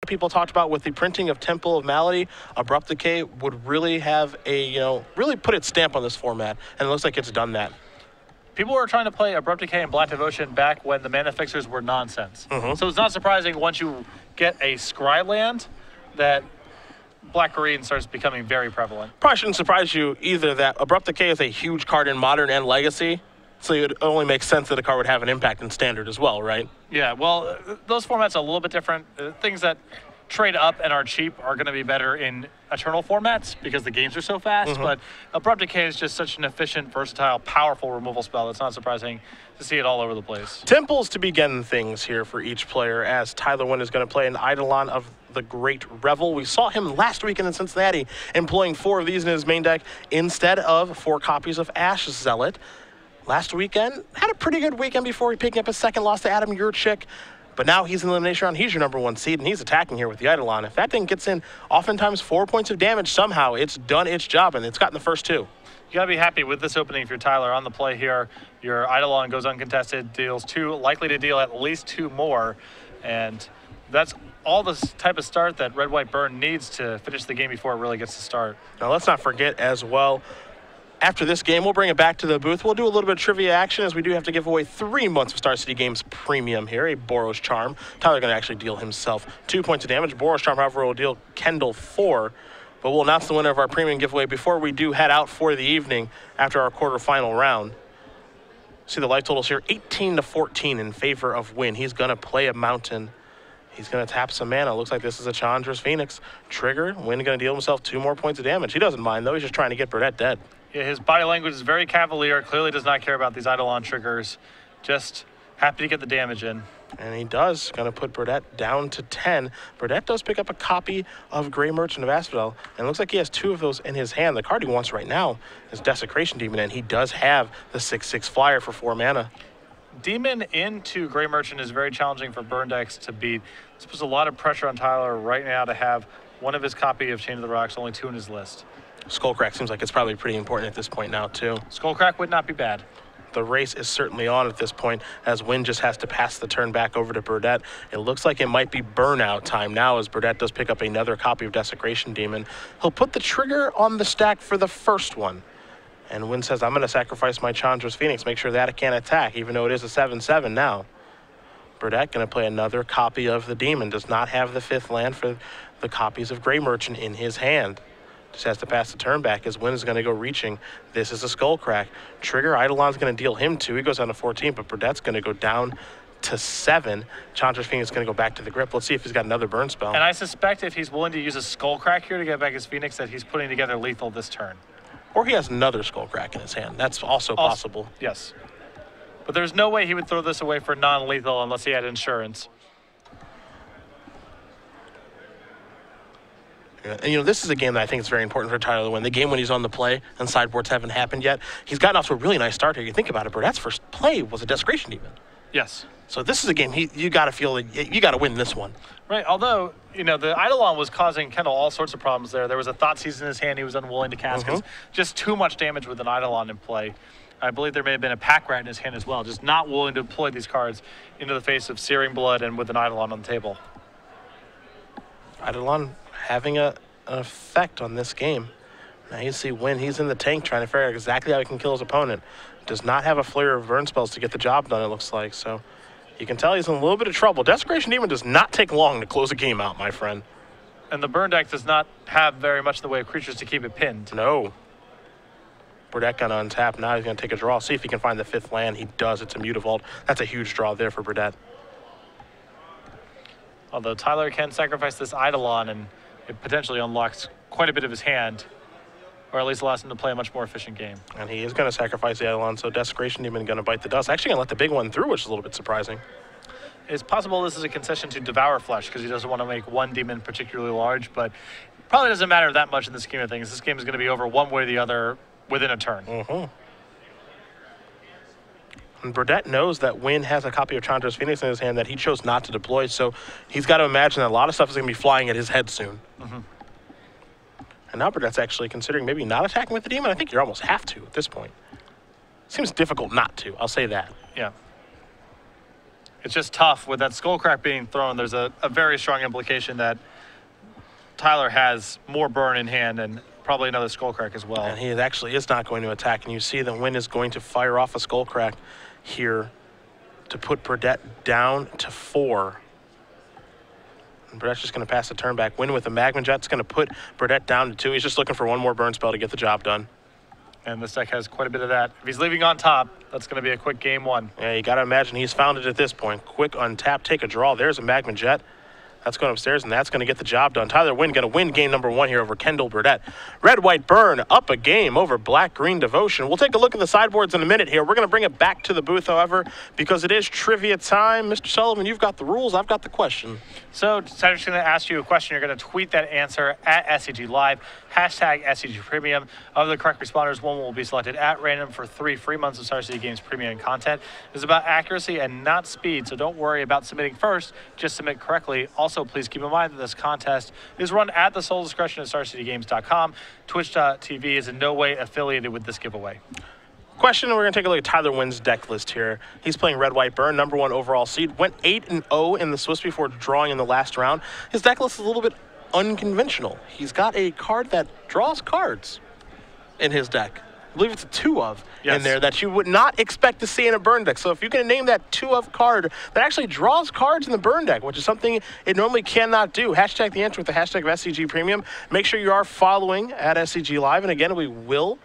people talked about with the printing of Temple of Malady, Abrupt Decay would really have a, really put its stamp on this format, and it looks like it's done that. People were trying to play Abrupt Decay and Black Devotion back when the mana fixers were nonsense. So it's not surprising once you get a scry land that Black-Green starts becoming very prevalent. Probably shouldn't surprise you either that Abrupt Decay is a huge card in Modern and Legacy, so it only makes sense that a card would have an impact in Standard as well, right? Yeah, well, those formats are a little bit different. Things that trade up and are cheap are going to be better in Eternal formats because the games are so fast, but Abrupt Decay is just such an efficient, versatile, powerful removal spell. It's not surprising to see it all over the place. Temples to begin things here for each player, as Tyler Winn is going to play an Eidolon of the Great Revel. We saw him last weekend in Cincinnati employing 4 of these in his main deck instead of 4 copies of Ash Zealot. Last weekend, had a pretty good weekend before he picking up his second loss to Adam Yurchik. But now he's in the elimination round. He's your #1 seed, and he's attacking here with the Eidolon. If that thing gets in oftentimes 4 points of damage, somehow it's done its job, and it's gotten the first 2. You got to be happy with this opening if you're Tyler on the play here. Your Eidolon goes uncontested, deals 2, likely to deal at least 2 more. And that's all the type of start that Red White Burn needs to finish the game before it really gets to start. Now let's not forget as well, after this game, we'll bring it back to the booth. We'll do a little bit of trivia action as we do have to give away 3 months of Star City Games Premium here, a Boros Charm. Tyler going to actually deal himself 2 points of damage. Boros Charm, however, will deal Kendall 4. But we'll announce the winner of our premium giveaway before we do head out for the evening after our quarterfinal round. See the life totals here, 18-14 in favor of Winn. He's going to play a Mountain. He's going to tap some mana. Looks like this is a Challenger's Phoenix. Trigger, Winn going to deal himself 2 more points of damage. He doesn't mind, though. He's just trying to get Burdette dead. Yeah, his body language is very cavalier. Clearly does not care about these Eidolon triggers. Just happy to get the damage in. And he does. Going to put Burdette down to 10. Burdette does pick up a copy of Grey Merchant of Asphodel. And it looks like he has 2 of those in his hand. The card he wants right now is Desecration Demon. And he does have the 6/6 flyer for 4 mana. Demon into Grey Merchant is very challenging for burn decks to beat. This puts a lot of pressure on Tyler right now to have one of his copy of Chain of the Rocks, only 2 in his list. Skullcrack seems like it's probably pretty important at this point now, too. Skullcrack would not be bad. The race is certainly on at this point as Winn just has to pass the turn back over to Burdette. It looks like it might be burnout time now as Burdette does pick up another copy of Desecration Demon. He'll put the trigger on the stack for the first one. And Winn says, I'm going to sacrifice my Challenger's Phoenix, make sure that it can't attack, even though it is a 7/7 now. Burdette going to play another copy of the Demon. Does not have the 5th land for the copies of Grey Merchant in his hand. Just has to pass the turn back as Winn is going to go reaching. This is a Skullcrack. Trigger, Eidolon's going to deal him 2. He goes down to 14, but Burdette's going to go down to 7. Challenger's Phoenix is going to go back to the grip. Let's see if he's got another burn spell. And I suspect if he's willing to use a Skullcrack here to get back his Phoenix, that he's putting together lethal this turn. Or he has another Skullcrack in his hand. That's also possible. Yes. But there's no way he would throw this away for non-lethal unless he had insurance. And, this is a game that I think is very important for Tyler to win. The game when he's on the play and sideboards haven't happened yet. He's gotten off to a really nice start here. You think about it, Burdette's first play was a Desecration Demon. Yes. So this is a game you got to feel that you got to win this one. Right, although, the Eidolon was causing Kendall all sorts of problems there. There was a Thoughtseize in his hand he was unwilling to cast because just too much damage with an Eidolon in play. I believe there may have been a Pack Rat in his hand as well, just not willing to deploy these cards into the face of Searing Blood and with an Eidolon on the table. Eidolon having an effect on this game. Now you see Winn, he's in the tank trying to figure out exactly how he can kill his opponent. Does not have a flurry of burn spells to get the job done, it looks like. So you can tell he's in a little bit of trouble. Desecration Demon does not take long to close a game out, my friend. And the burn deck does not have very much in the way of creatures to keep it pinned. No. Burdette going to untap. Now he's going to take a draw. See if he can find the 5th land. He does. It's a Mutavault. That's a huge draw there for Burdette. Although Tyler can sacrifice this Eidolon and it potentially unlocks quite a bit of his hand, or at least allows him to play a much more efficient game. And he is going to sacrifice the Eidolon, so Desecration Demon going to bite the dust. Actually going to let the big one through, which is a little bit surprising. It's possible this is a concession to Devour Flesh because he doesn't want to make one demon particularly large, but probably doesn't matter that much in the scheme of things. This game is going to be over one way or the other within a turn. And Burdette knows that Winn has a copy of Challenger's Phoenix in his hand that he chose not to deploy, so he's got to imagine that a lot of stuff is going to be flying at his head soon. And now Burdette's actually considering maybe not attacking with the demon. I think you almost have to at this point. Seems difficult not to, I'll say that. Yeah. it's just tough with that skull crack being thrown. There's a very strong implication that Tyler has more burn in hand and probably another skull crack as well. And he actually is not going to attack. And you see that Winn is going to fire off a skull crack here to put Burdette down to 4. And Burdette's just going to pass the turn back. Winn with a Magma Jet's going to put Burdette down to 2. He's just looking for one more burn spell to get the job done. And this deck has quite a bit of that. If he's leaving on top, that's going to be a quick game 1. Yeah, you got to imagine he's found it at this point. Quick untap, take a draw. There's a Magma Jet. That's going upstairs, and that's going to get the job done. Tyler Winn going to win game number 1 here over Kendall Burdette. Red-White Burn up a game over Black-Green Devotion. We'll take a look at the sideboards in a minute here. We're going to bring it back to the booth, however, because it is trivia time. Mr. Sullivan, you've got the rules. I've got the question. So I'm just going to ask you a question. You're going to tweet that answer at SCG Live, hashtag SCG Premium. Of the correct responders, one will be selected at random for 3 free months of Star City Games Premium content. It's about accuracy and not speed, so don't worry about submitting first. Just submit correctly. Also, please keep in mind that this contest is run at the sole discretion of StarCityGames.com. Twitch.tv is in no way affiliated with this giveaway. Question, we're going to take a look at Tyler Winn's deck list here. He's playing Red-White Burn, number 1 overall seed. Went 8-0 in the Swiss before drawing in the last round. His deck list is a little bit unconventional. He's got a card that draws cards in his deck. I believe it's a 2-of in there that you would not expect to see in a burn deck. So if you can name that 2-of card that actually draws cards in the burn deck, which is something it normally cannot do, hashtag the answer with the hashtag of SCG Premium. Make sure you are following at SCG Live. And again, we will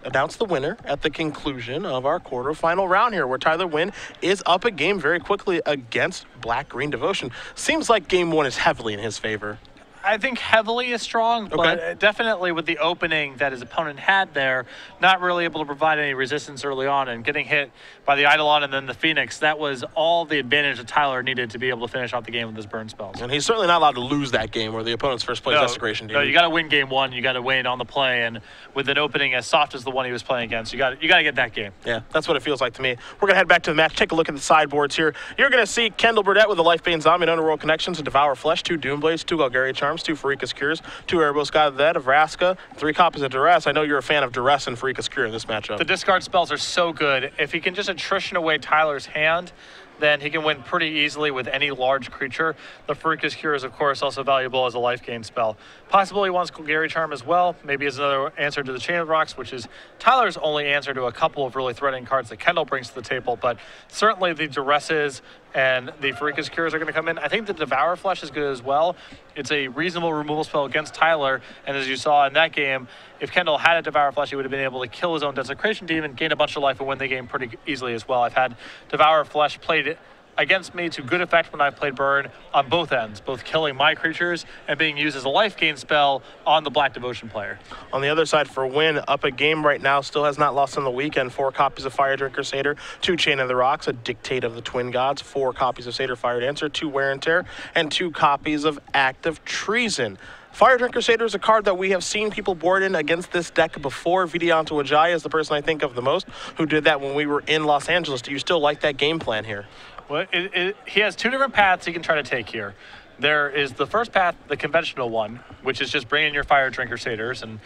announce the winner at the conclusion of our quarterfinal round here, where Tyler Winn is up a game very quickly against Black-Green Devotion. Seems like game 1 is heavily in his favor. I think heavily is strong, but definitely with the opening that his opponent had there, not really able to provide any resistance early on and getting hit by the Eidolon and then the Phoenix, that was all the advantage that Tyler needed to be able to finish out the game with his burn spells. And he's certainly not allowed to lose that game where the opponent's first play Desecration Demon. No, you got to win game 1. You got to win on the play, and with an opening as soft as the one he was playing against, you got to get that game. Yeah, that's what it feels like to me. We're going to head back to the match, take a look at the sideboards here. You're going to see Kendall Burdette with a Lifebane Zombie and Underworld Connections, a Devour Flesh, 2 Doomblades, 2 Golgari Charms, 2 Pharika's Cures, 2 Erebos God of that, of Vraska, 3 copies of Duress. I know you're a fan of Duress and Pharika's Cure in this matchup. The discard spells are so good. If he can just attrition away Tyler's hand, then he can win pretty easily with any large creature. The Pharika's Cure is, of course, also valuable as a life gain spell. Possibly he wants Golgari Charm as well, maybe as another answer to the Chain of Rocks, which is Tyler's only answer to a couple of really threatening cards that Kendall brings to the table, but certainly the Duresses and the Pharika's Cures are going to come in. I think the Devour Flesh is good as well. It's a reasonable removal spell against Tyler, and as you saw in that game, if Kendall had a Devour Flesh, he would have been able to kill his own Desecration Demon, gain a bunch of life, and win the game pretty easily as well. I've had Devour Flesh played against me to good effect when I've played Burn on both ends, both killing my creatures and being used as a life gain spell on the Black Devotion player. On the other side for Winn, up a game right now, still has not lost on the weekend. 4 copies of Fire Drinker Satyr, 2 Chain of the Rocks, a Dictate of the Twin Gods, 4 copies of Satyr Fire Dancer, 2 Wear and Tear, and 2 copies of Act of Treason. Fire Drinker Satyr is a card that we have seen people board in against this deck before. Vidianto Ajay is the person I think of the most who did that when we were in Los Angeles. Do you still like that game plan here? Well, he has 2 different paths he can try to take here. There is the first path, the conventional one, which is just bring in your Fire Drinker Satyrs and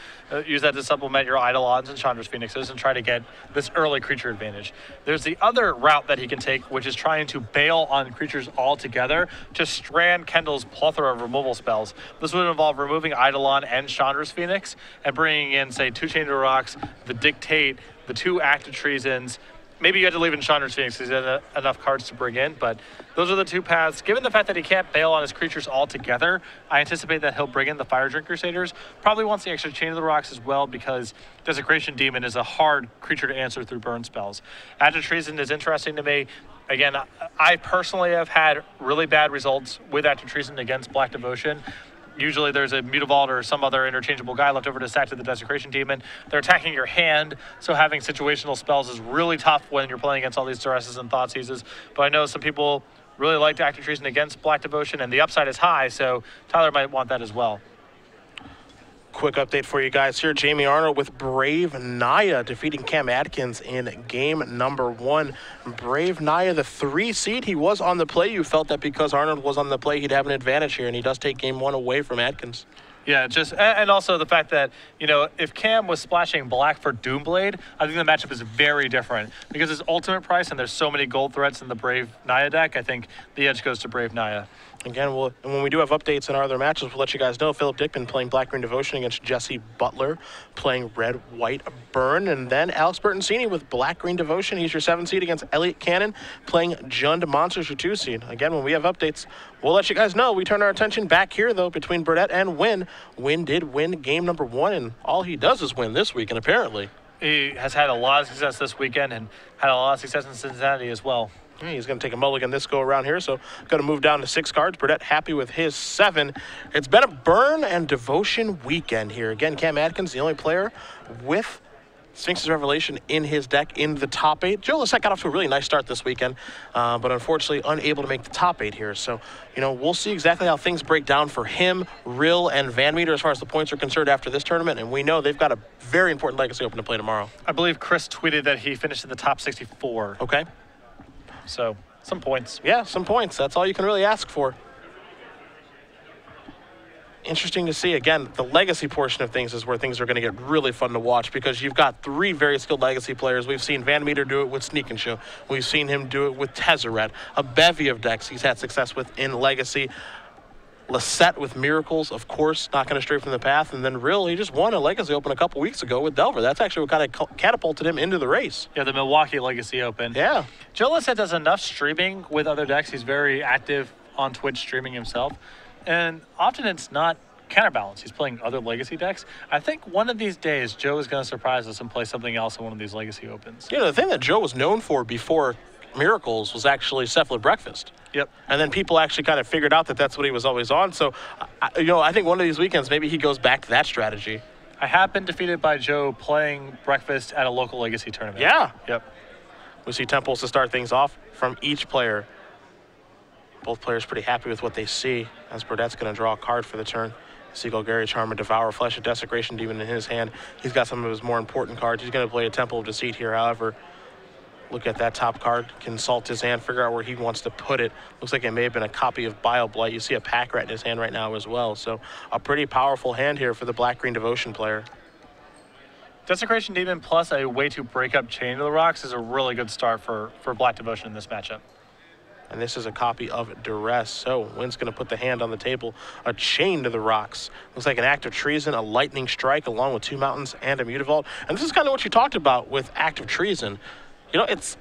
use that to supplement your Eidolons and Chandra's Phoenixes and try to get this early creature advantage. There's the other route that he can take, which is trying to bail on creatures altogether to strand Kendall's plethora of removal spells. This would involve removing Eidolon and Chandra's Phoenix and bringing in, say, 2 Chain of Rocks, the Dictate, the 2 Active Treasons. Maybe you had to leave in Chandra's Phoenix because he had enough cards to bring in, but those are the 2 paths. Given the fact that he can't bail on his creatures altogether, I anticipate that he'll bring in the Fire Drinker Satyrs. Probably wants the extra Chain of the Rocks as well because Desecration Demon is a hard creature to answer through burn spells. Active Treason is interesting to me. Again, I personally have had really bad results with Active Treason against Black Devotion. Usually there's a Mutavault or some other interchangeable guy left over to sack to the Desecration Demon. They're attacking your hand, so having situational spells is really tough when you're playing against all these Duresses and Thoughtseizes. But I know some people really liked Active Treason against Black Devotion, and the upside is high, so Tyler might want that as well. Quick update for you guys here. Jamie Arnold with Brave Naya defeating Cam Atkins in game number 1. Brave Naya, the 3 seed. He was on the play. You felt that because Arnold was on the play, he'd have an advantage here, and he does take game 1 away from Atkins. Yeah, just and also the fact that, you know, if Cam was splashing black for Doomblade, I think the matchup is very different because his ultimate price and there's so many gold threats in the Brave Naya deck. I think the edge goes to Brave Naya. Again, and when we do have updates in our other matches, we'll let you guys know. Philip Dickman playing Black-Green Devotion against Jesse Butler, playing Red-White Burn. And then Alex Bertoncini with Black-Green Devotion. He's your 7 seed against Elliot Cannon, playing Jund Monsters, your 2 seed. Again, when we have updates, we'll let you guys know. We turn our attention back here, though, between Burdette and Winn. Winn did win game number 1, and all he does is win this weekend, apparently. He has had a lot of success this weekend and had a lot of success in Cincinnati as well. He's going to take a mulligan this go around here, so going to move down to 6 cards. Burdette happy with his 7. It's been a burn and devotion weekend here. Again, Cam Atkins, the only player with Sphinx's Revelation in his deck in the top 8. Joe Lissette got off to a really nice start this weekend, but unfortunately unable to make the top 8 here. So, you know, we'll see exactly how things break down for him, Rill, and Van Meter as far as the points are concerned after this tournament. And we know they've got a very important Legacy Open to play tomorrow. I believe Chris tweeted that he finished in the top 64. Okay. So, some points. Yeah, some points. That's all you can really ask for. Interesting to see. Again, the Legacy portion of things is where things are going to get really fun to watch because you've got 3 very skilled Legacy players. We've seen Van Meter do it with Sneak and Show. We've seen him do it with Tezzeret. A bevy of decks he's had success with in Legacy. Lissette with Miracles, of course, not going to stray from the path. And then Rill, he just won a Legacy Open a couple weeks ago with Delver. That's actually what kind of catapulted him into the race. Yeah, the Milwaukee Legacy Open. Yeah. Joe Lissette does enough streaming with other decks. He's very active on Twitch streaming himself. And often it's not counterbalance. He's playing other Legacy decks. I think one of these days, Joe is going to surprise us and play something else in one of these Legacy Opens. You know, the thing that Joe was known for before Miracles was actually Cephalid Breakfast. Yep. And then people actually kind of figured out that that's what he was always on. So, you know, I think one of these weekends, maybe he goes back to that strategy. I have been defeated by Joe playing Breakfast at a local Legacy tournament. Yeah. Yep. We see temples to start things off from each player. Both players pretty happy with what they see as Burdette's going to draw a card for the turn. See Golgari Charm, a Devour Flesh, a Desecration Demon in his hand. He's got some of his more important cards. He's going to play a Temple of Deceit here, however. Look at that top card, consult his hand, figure out where he wants to put it. Looks like it may have been a copy of Bile Blight. You see a Pack Rat in his hand right now as well. So a pretty powerful hand here for the Black-Green Devotion player. Desecration Demon plus a way to break up Chain of the Rocks is a really good start for Black Devotion in this matchup. And this is a copy of Duress. So Winn's going to put the hand on the table. A Chain to the Rocks. Looks like an Act of Treason, a Lightning Strike, along with 2 Mountains and a Mutavault. And this is kind of what you talked about with Act of Treason. You know, it's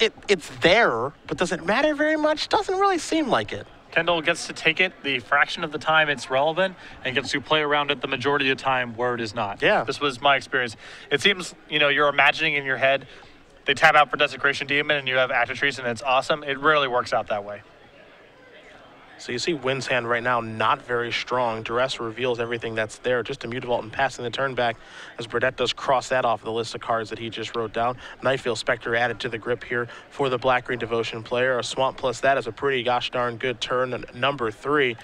there, but does it matter very much? Doesn't really seem like it. Kendall gets to take it the fraction of the time it's relevant and gets to play around it the majority of the time where it is not. Yeah. This was my experience. It seems, you know, you're imagining in your head, they tap out for Desecration Demon and you have Act of Treason and it's awesome. It rarely works out that way. So you see Winn's hand right now not very strong. Duress reveals everything that's there. Just a Mutavault and passing the turn back as Burdette does cross that off the list of cards that he just wrote down. Nightveil Spectre added to the grip here for the Black-Green Devotion player. A Swamp plus that is a pretty gosh darn good turn. And number 3,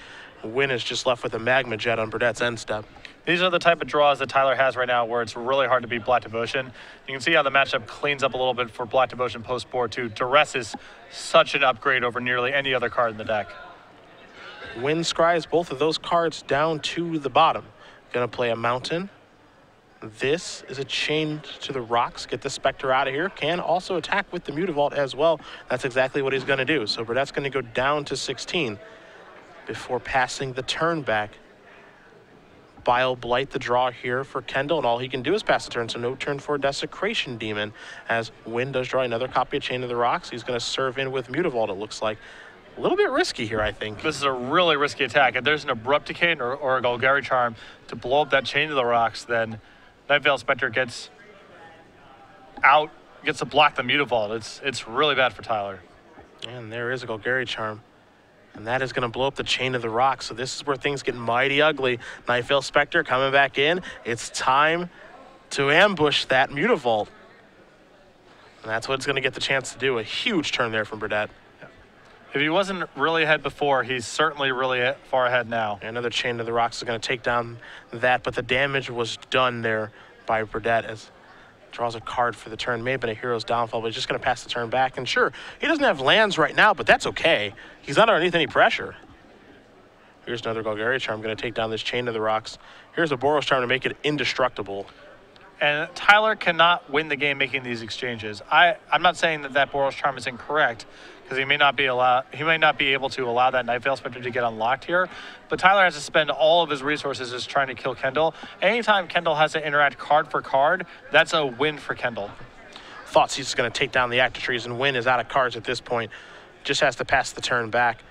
Winn is just left with a Magma Jet on Burdette's end step. These are the type of draws that Tyler has right now where it's really hard to beat Black Devotion. You can see how the matchup cleans up a little bit for Black Devotion post-board too. Duress is such an upgrade over nearly any other card in the deck. Winn scries both of those cards down to the bottom. Gonna play a Mountain. This is a Chain to the Rocks. Get the Spectre out of here. Can also attack with the Mutavault as well. That's exactly what he's gonna do. So Burdette's gonna go down to 16 before passing the turn back. Bile Blight the draw here for Kendall, and all he can do is pass the turn, so no turn for Desecration Demon. As Winn does draw another copy of Chain to the Rocks, he's gonna serve in with Mutavault, it looks like. A little bit risky here, I think. This is a really risky attack. If there's an Abrupt Decay or a Golgari Charm to blow up that Chain to the Rocks, then Nightveil Spectre gets out, gets to block the Mutavault. It's really bad for Tyler. And there is a Golgari Charm. And that is going to blow up the Chain of the Rocks. So this is where things get mighty ugly. Nightveil Spectre coming back in. It's time to ambush that Mutavault. And that's what it's going to get the chance to do. A huge turn there from Burdette. If he wasn't really ahead before, he's certainly really far ahead now. Another Chain to the Rocks is going to take down that, but the damage was done there by Burdette as draws a card for the turn. May have been a Hero's Downfall, but he's just going to pass the turn back. And sure, he doesn't have lands right now, but that's okay. He's not underneath any pressure. Here's another Golgari Charm, going to take down this Chain of the Rocks. Here's a Boros Charm to make it indestructible. And Tyler cannot win the game making these exchanges. I'm not saying that Boros Charm is incorrect, because he may not be able to allow that Night Veil Spectre to get unlocked here. But Tyler has to spend all of his resources just trying to kill Kendall. Anytime Kendall has to interact card for card, that's a win for Kendall. Thoughtseize going to take down the Actitrees, and Winn is out of cards at this point. Just has to pass the turn back.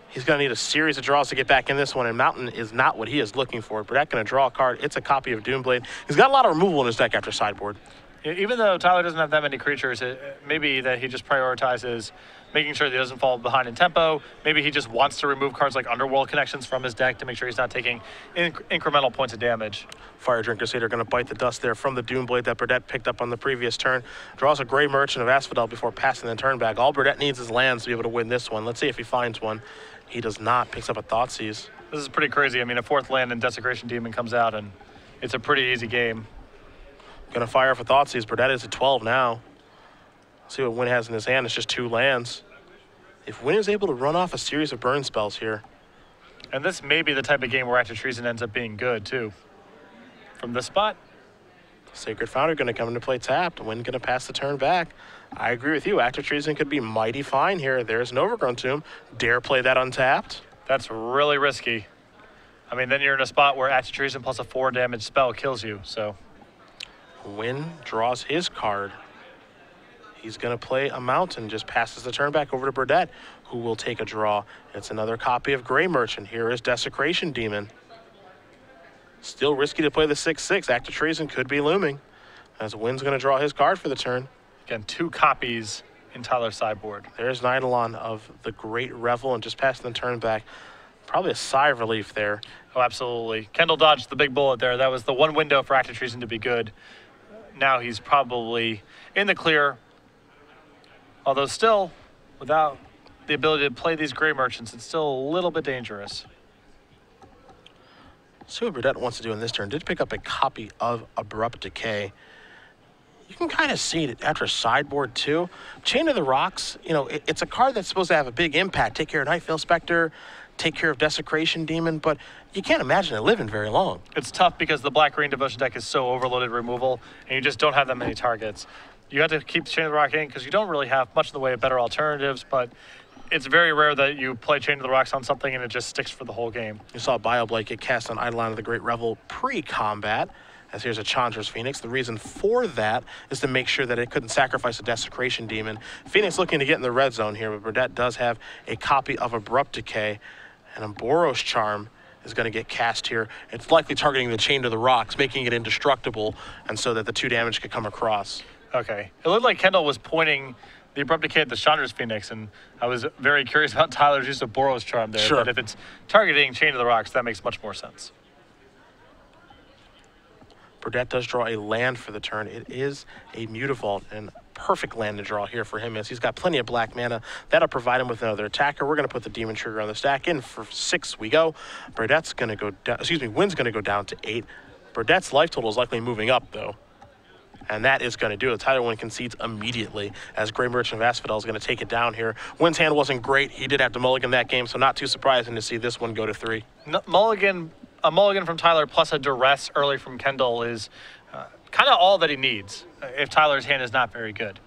He's going to need a series of draws to get back in this one, and Mountain is not what he is looking for. Burdette going to draw a card. It's a copy of Doomblade. He's got a lot of removal in his deck after sideboard. Even though Tyler doesn't have that many creatures, it maybe that he just prioritizes making sure that he doesn't fall behind in tempo. Maybe he just wants to remove cards like Underworld Connections from his deck to make sure he's not taking incremental points of damage. Fire Drink Crusader going to bite the dust there from the Doomblade that Burdette picked up on the previous turn. Draws a Grey Merchant of Asphodel before passing the turn back. All Burdette needs is lands to be able to win this one. Let's see if he finds one. He does not. Picks up a Thoughtseize. This is pretty crazy. I mean, a 4th land and Desecration Demon comes out, and it's a pretty easy game. Going to fire for Thoughtseize. Burdette is at 12 now. Let's see what Winn has in his hand. It's just 2 lands. If Winn is able to run off a series of burn spells here. And this may be the type of game where Active Treason ends up being good, too. From this spot. Sacred Founder going to come into play tapped. Winn going to pass the turn back. I agree with you. Active Treason could be mighty fine here. There's an Overgrown Tomb. Dare play that untapped? That's really risky. I mean, then you're in a spot where Active Treason plus a 4 damage spell kills you, so. Winn draws his card. He's going to play a Mountain, just passes the turn back over to Burdette, who will take a draw. It's another copy of Grey Merchant. Here is Desecration Demon. Still risky to play the 6/6. Active Treason could be looming, as Winn's going to draw his card for the turn. Again, 2 copies in Tyler's sideboard. There's an Eidolon of the Great Revel, and just passing the turn back. Probably a sigh of relief there. Oh, absolutely. Kendall dodged the big bullet there. That was the one window for Active Treason to be good. Now he's probably in the clear. Although still, without the ability to play these Grey Merchants, it's still a little bit dangerous. See what Burdette wants to do in this turn. Did pick up a copy of Abrupt Decay. You can kind of see it after sideboard too. Chain of the Rocks, you know, it's a card that's supposed to have a big impact. Take care of Night Veil Spectre, take care of Desecration Demon, but you can't imagine it living very long. It's tough because the black-green Devotion deck is so overloaded removal, and you just don't have that many targets. You have to keep Chain of the Rock in because you don't really have much in the way of better alternatives, but it's very rare that you play Chain of the Rocks on something and it just sticks for the whole game. You saw BioBlade get cast on Eidolon of the Great Revel pre-combat, as here's a Chandra's Phoenix. The reason for that is to make sure that it couldn't sacrifice a Desecration Demon. Phoenix looking to get in the red zone here, but Burdette does have a copy of Abrupt Decay, and a Boros Charm is going to get cast here. It's likely targeting the Chain of the Rocks, making it indestructible, and so that the 2 damage could come across. Okay. It looked like Kendall was pointing the Abrupt Decay at the Chandra's Phoenix, and I was very curious about Tyler's use of Boros Charm there. Sure. But if it's targeting Chain of the Rocks, that makes much more sense. Burdette does draw a land for the turn. It is a Mutavault, and perfect land to draw here for him, as he's got plenty of black mana. That'll provide him with another attacker. We're going to put the Demon Trigger on the stack. In for 6 we go. Burdette's going to go down, Winn's going to go down to 8. Burdette's life total is likely moving up, though. And that is going to do it. Tyler Winn concedes immediately, as Grey Merchant of Asphodel is going to take it down here. Winn's hand wasn't great. He did have to mulligan that game, so not too surprising to see this one go to 3. A mulligan from Tyler plus a duress early from Kendall is kind of all that he needs if Tyler's hand is not very good.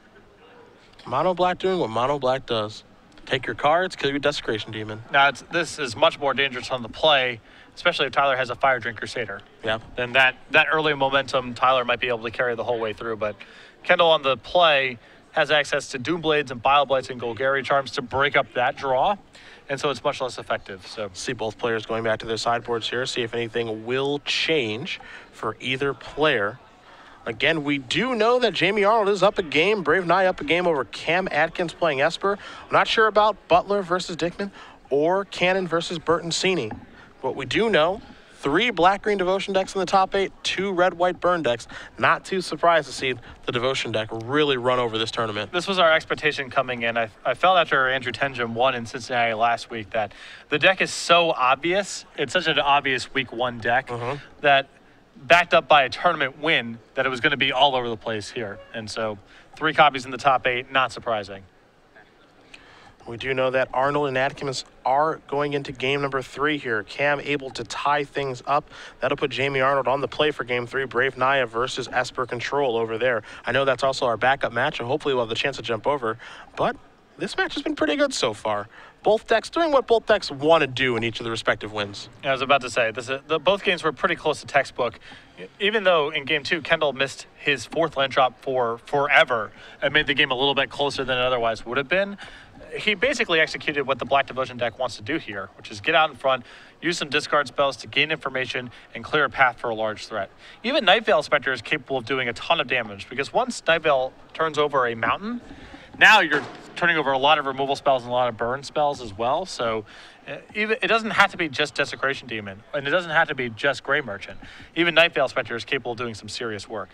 Mono Black doing what Mono Black does. Take your cards, kill your Desecration Demon. Now, this is much more dangerous on the play, especially if Tyler has a Fire Drink Crusader. Yep. Then that early momentum, Tyler might be able to carry the whole way through. But Kendall on the play has access to Doomblades and BioBlights and Golgari Charms to break up that draw, and so it's much less effective. So see both players going back to their sideboards here, see if anything will change for either player. Again, we do know that Jamie Arnold is up a game, Brave Nye up a game over Cam Atkins playing Esper. I'm not sure about Butler versus Dickman or Cannon versus Bertoncini. What we do know, 3 black-green Devotion decks in the top 8, 2 red-white burn decks. Not too surprised to see the Devotion deck really run over this tournament. This was our expectation coming in. I felt after Andrew Tenjum won in Cincinnati last week that the deck is so obvious. It's such an obvious week 1 deck that backed up by a tournament win that it was going to be all over the place here. And so 3 copies in the top 8, not surprising. We do know that Arnold and Atkins are going into game number 3 here. Cam able to tie things up. That'll put Jamie Arnold on the play for game 3. Brave Naya versus Esper Control over there. I know that's also our backup match, and hopefully we'll have the chance to jump over. But this match has been pretty good so far. Both decks doing what both decks want to do in each of the respective wins. Yeah, I was about to say, both games were pretty close to textbook. Even though in game 2, Kendall missed his 4th land drop for forever and made the game a little bit closer than it otherwise would have been, he basically executed what the Black Devotion deck wants to do here, which is get out in front, use some discard spells to gain information, and clear a path for a large threat. Even Night Veil Spectre is capable of doing a ton of damage, because once Night Veil turns over a mountain, now you're turning over a lot of removal spells and a lot of burn spells as well. So even it doesn't have to be just Desecration Demon, and it doesn't have to be just Grey Merchant. Even Night Veil Spectre is capable of doing some serious work.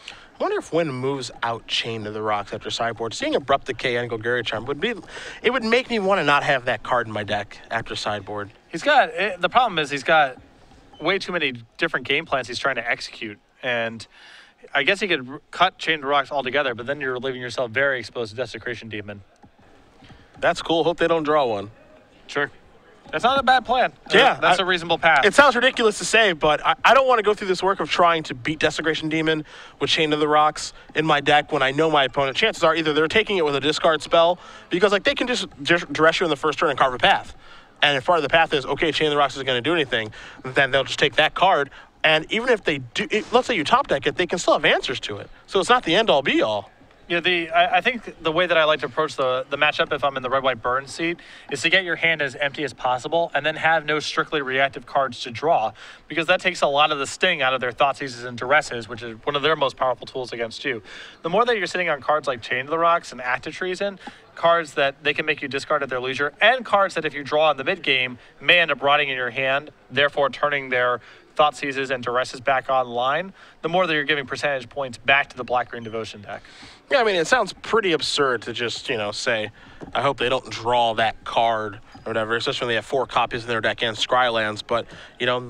I wonder if Winn moves out Chain to the Rocks after sideboard. Seeing Abrupt Decay and Golgari Charm would make me want to not have that card in my deck after sideboard. The problem is he's got way too many different game plans he's trying to execute, and I guess he could cut Chain to the Rocks altogether, but then you're leaving yourself very exposed to Desecration Demon. That's cool. Hope they don't draw one. Sure. That's not a bad plan. Yeah. That's a reasonable path. It sounds ridiculous to say, but I don't want to go through this work of trying to beat Desecration Demon with Chain to the Rocks in my deck when I know my opponent. Chances are either they're taking it with a discard spell, because like they can just dress you in the first turn and carve a path. And if part of the path is, okay, Chain to the Rocks isn't going to do anything, then they'll just take that card. And even if they do, let's say you top deck it, they can still have answers to it. So it's not the end-all, be-all. Yeah, I think the way that I like to approach the matchup if I'm in the red-white burn seat is to get your hand as empty as possible and then have no strictly reactive cards to draw, because that takes a lot of the sting out of their Thoughtseizes and Duresses, which is one of their most powerful tools against you. The more that you're sitting on cards like Chain to the Rocks and Act of Treason, cards that they can make you discard at their leisure, and cards that if you draw in the mid-game may end up rotting in your hand, therefore turning their Thoughtseizes and Duresses back online, the more that you're giving percentage points back to the Black-Green Devotion deck. Yeah, I mean, it sounds pretty absurd to just, say, I hope they don't draw that card or whatever, especially when they have 4 copies in their deck and Scrylands. But,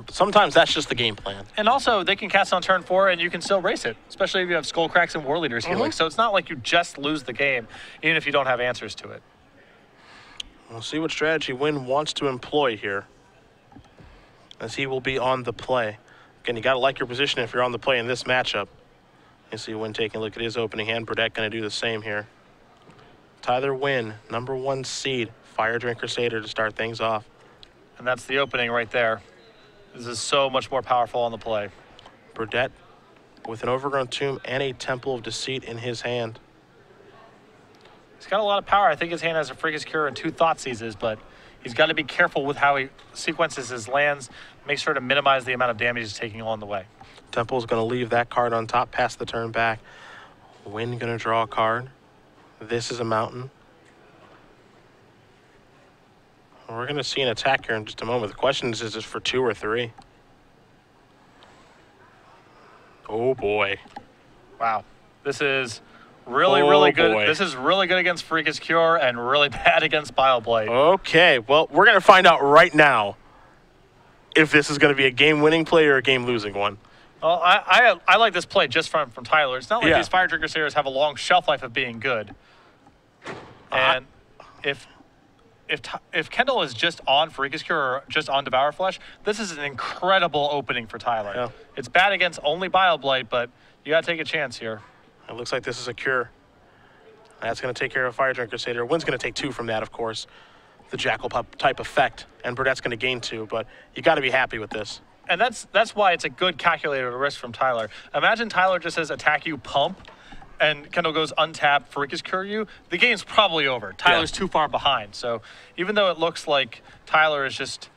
sometimes that's just the game plan. And also, they can cast on turn 4 and you can still race it, especially if you have Skullcracks and War Leaders healing. So it's not like you just lose the game, even if you don't have answers to it. We'll see what strategy Winn wants to employ here, as he will be on the play. Again, you got to like your position if you're on the play in this matchup. You see Winn taking a look at his opening hand. Burdette going to do the same here. Tyler Winn, number 1 seed. Fire Drain Crusader to start things off. And that's the opening right there. This is so much more powerful on the play. Burdette with an Overgrown Tomb and a Temple of Deceit in his hand. He's got a lot of power. I think his hand has a Freakish Cure and 2 Thoughtseizes, but he's got to be careful with how he sequences his lands. Make sure to minimize the amount of damage he's taking along the way. Temple's going to leave that card on top, pass the turn back. Winn going to draw a card. This is a mountain. We're going to see an attack here in just a moment. The question is this for 2 or 3? Oh, boy. Wow. This is really good. Boy. This is really good against Freakish Cure and really bad against Bioblade. Okay, well, we're going to find out right now if this is going to be a game-winning play or a game-losing one. Well, I like this play just from Tyler. It's not like Yeah. these Fire Drain Crusaders have a long shelf life of being good. And if Kendall is just on Freakish Cure or just on Devour Flesh, this is an incredible opening for Tyler. Yeah. It's bad against only Bioblade, but you got to take a chance here. It looks like this is a cure. That's going to take care of Fire Drain Crusader. Winn's going to take 2 from that, of course. The Jackal Pup type effect, and Burdette's going to gain 2, but you got to be happy with this. And that's why it's a good calculated risk from Tyler. Imagine Tyler just says attack you, pump, and Kendall goes untap, Freakish Cure you. The game's probably over. Tyler's too far behind. So even though it looks like Tyler is just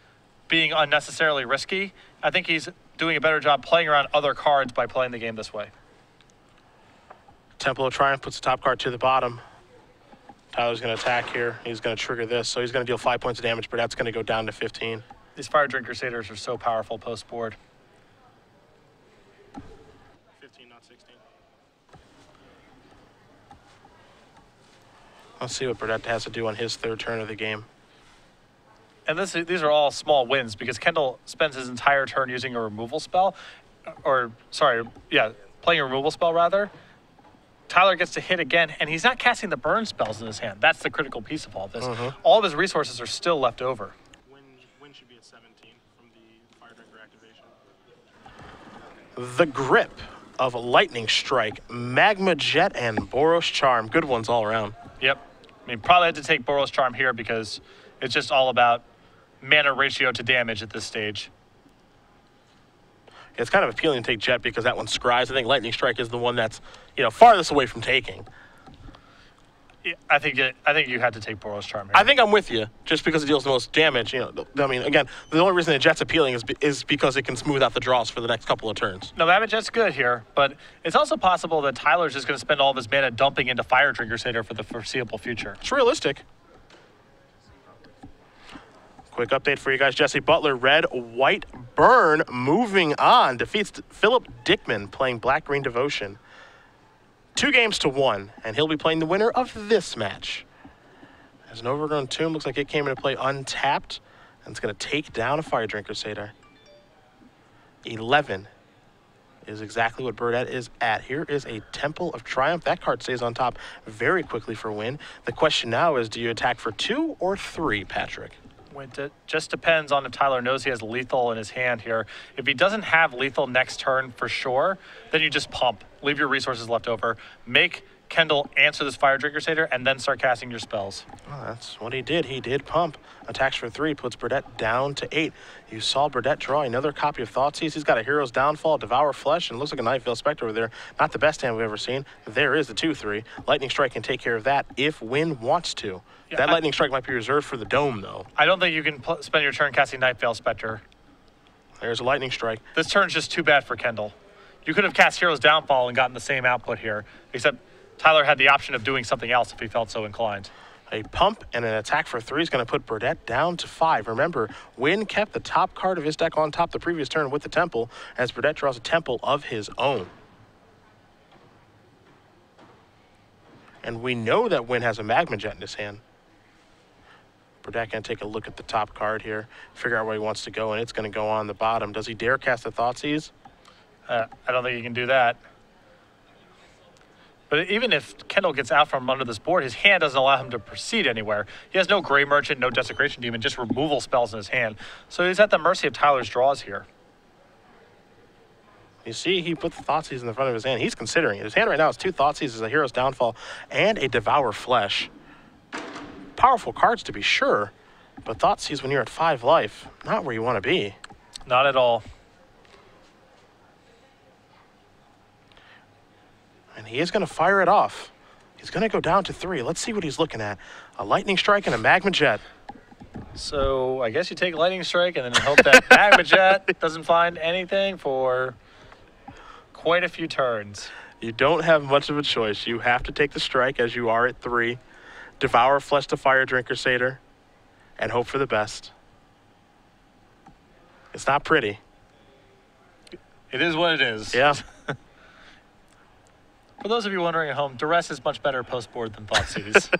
being unnecessarily risky, I think he's doing a better job playing around other cards by playing the game this way. Temple of Triumph puts the top card to the bottom. Tyler's going to attack here. He's going to trigger this, so he's going to deal 5 points of damage, but that's going to go down to 15. These Fire Drain Crusaders are so powerful post-board. 15, not 16. Let's see what Burdette has to do on his 3rd turn of the game. And these are all small wins because Kendall spends his entire turn using a removal spell. Playing a removal spell rather. Tyler gets to hit again, and he's not casting the burn spells in his hand. That's the critical piece of all of this. All of his resources are still left over. Winn should be at 17 from the Fire Drinker activation. The grip of Lightning Strike, Magma Jet, and Boros Charm. Good ones all around. Yep. I mean, probably had to take Boros Charm here because it's just all about mana ratio to damage at this stage. It's kind of appealing to take Jet because that one scries. I think Lightning Strike is the one that's, farthest away from taking. Yeah, I think you had to take Boros Charm here. I think I'm with you, just because it deals the most damage. I mean, again, the only reason that Jet's appealing is because it can smooth out the draws for the next couple of turns. No, Magma Jet's good here, but it's also possible that Tyler's just going to spend all of his mana dumping into Fire Drinker Satyr for the foreseeable future. It's realistic. Quick update for you guys. Jesse Butler, red, white, burn, moving on. Defeats Philip Dickman, playing Black-Green Devotion. 2-1, and he'll be playing the winner of this match. As an Overgrown Tomb, looks like it came into play untapped, and it's going to take down a Fire Drinker Satyr. 11 is exactly what Burdette is at. Here is a Temple of Triumph. That card stays on top very quickly for Winn. The question now is, do you attack for 2 or 3, Patrick? It just depends on if Tyler knows he has lethal in his hand here. If he doesn't have lethal next turn for sure, then you just pump. Leave your resources left over. Make Kendall answer this Fire Drinker Satyr, and then start casting your spells. Oh, that's what he did. He did pump. Attacks for 3, puts Burdette down to 8. You saw Burdette draw another copy of Thoughtseize. He's got a Hero's Downfall, Devour Flesh, and looks like a Nightveil Spectre over there. Not the best hand we've ever seen. There is the 2-3. Lightning Strike can take care of that if Winn wants to. Yeah, that Lightning Strike might be reserved for the Dome, though. I don't think you can spend your turn casting Nightveil Spectre. There's a Lightning Strike. This turn's just too bad for Kendall. You could have cast Hero's Downfall and gotten the same output here, except Tyler had the option of doing something else if he felt so inclined. A pump and an attack for 3 is going to put Burdette down to 5. Remember, Winn kept the top card of his deck on top the previous turn with the Temple, as Burdette draws a Temple of his own. And we know that Winn has a Magma Jet in his hand. Burdette going to take a look at the top card here, figure out where he wants to go, and it's going to go on the bottom. Does he dare cast the Thoughtseize? I don't think he can do that. But even if Kendall gets out from under this board, his hand doesn't allow him to proceed anywhere. He has no Grey Merchant, no Desecration Demon, just removal spells in his hand. So he's at the mercy of Tyler's draws here. You see, he put the Thoughtseize in the front of his hand. He's considering it. His hand right now is 2 Thoughtseizes, a Hero's Downfall, and a Devour Flesh. Powerful cards to be sure, but Thoughtseize when you're at 5 life, not where you want to be. Not at all. And he is going to fire it off. He's going to go down to 3. Let's see what he's looking at. A Lightning Strike and a Magma Jet. So I guess you take Lightning Strike and then hope that Magma Jet doesn't find anything for quite a few turns. You don't have much of a choice. You have to take the strike as you are at 3. Devour Flesh to Fire Drinker Satyr. And hope for the best. It's not pretty. It is what it is. Yeah. For those of you wondering at home, Duress is much better post-board than Thoughtseize.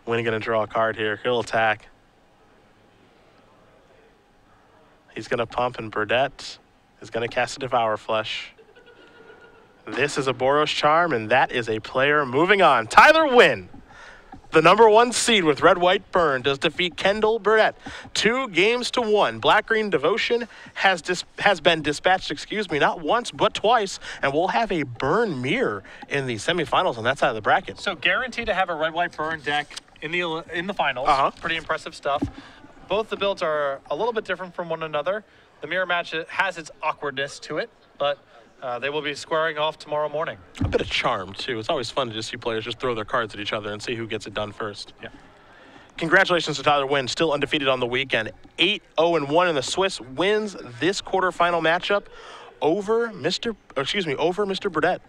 Winn going to draw a card here. He'll attack. He's going to pump, and Burdette is going to cast a Devour Flesh. This is a Boros Charm, and that is a player. Moving on. Tyler Winn, the #1 seed with Red White Burn, does defeat Kendall Burdette 2-1. Black-Green Devotion has been dispatched, not once but twice, and we'll have a Burn mirror in the semifinals on that side of the bracket. So guaranteed to have a Red White Burn deck in the finals. Pretty impressive stuff. Both the builds are a little bit different from one another. The mirror match has its awkwardness to it, but they will be squaring off tomorrow morning. A bit of charm, too. It's always fun to just see players just throw their cards at each other and see who gets it done first. Yeah. Congratulations to Tyler Winn, still undefeated on the weekend. 8-0-1, and the Swiss wins this quarterfinal matchup over Mr. Burdette.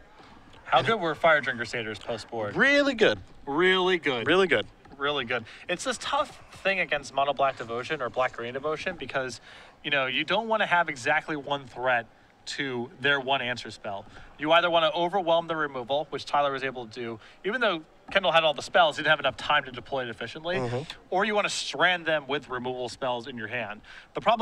How good were Fire Drinker Satyrs post-board? Really good. Really good. Really good. Really good. It's this tough thing against Mono Black Devotion or Black Green Devotion because, you don't want to have exactly one threat to their one answer spell. You either want to overwhelm the removal, which Tyler was able to do, even though Kendall had all the spells, he didn't have enough time to deploy it efficiently, or you want to strand them with removal spells in your hand. The problem